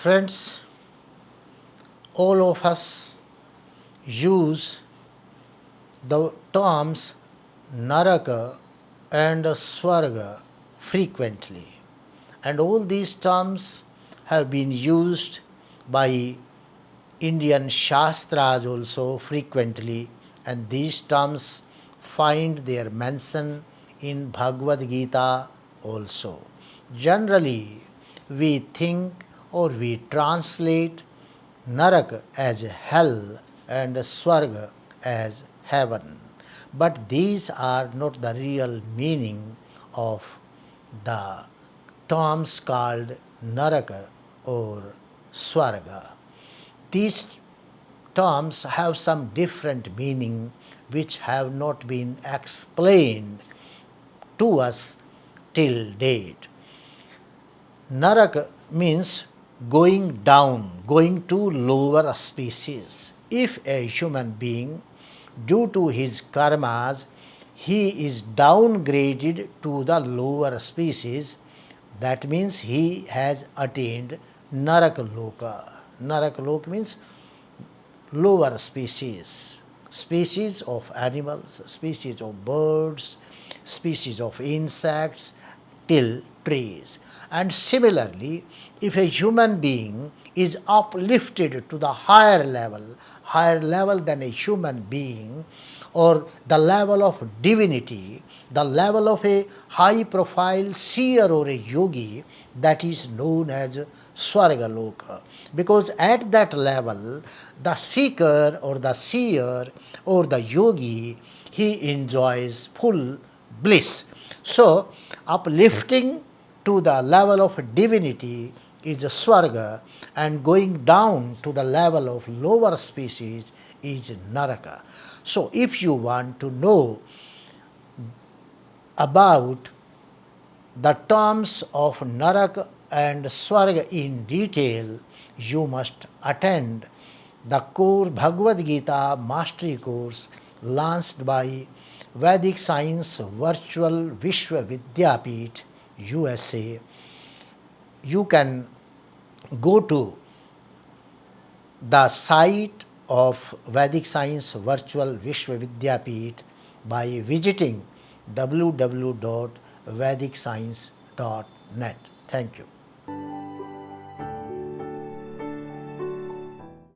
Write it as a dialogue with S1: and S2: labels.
S1: Friends, all of us use the terms Naraka and Svarga frequently, and all these terms have been used by Indian Shastras also frequently, and these terms find their mention in Bhagavad Gita also. Generally, we think or we translate Naraka as hell and Svarga as heaven. But these are not the real meaning of the terms called Naraka or Svarga. These terms have some different meaning which have not been explained to us till date. Naraka means going down, going to lower species. If a human being, due to his karmas, he is downgraded to the lower species, that means he has attained Narakaloka. Narakaloka means lower species, species of animals, species of birds, species of insects, till trees. And similarly, if a human being is uplifted to the higher level than a human being, or the level of divinity, the level of a high profile seer or a yogi, that is known as Svargaloka. Because at that level, the seeker or the seer or the yogi, he enjoys full bliss. So, uplifting to the level of divinity is Svarga, and going down to the level of lower species is Naraka. So, if you want to know about the terms of Naraka and Svarga in detail, you must attend the core Bhagavad Gita mastery course launched by Vedic Science Virtual Vishva-Vidyapeeth, USA. You can go to the site of Vedic Science Virtual Vishwa-Vidyapeeth by visiting www.vedicscience.net. Thank you.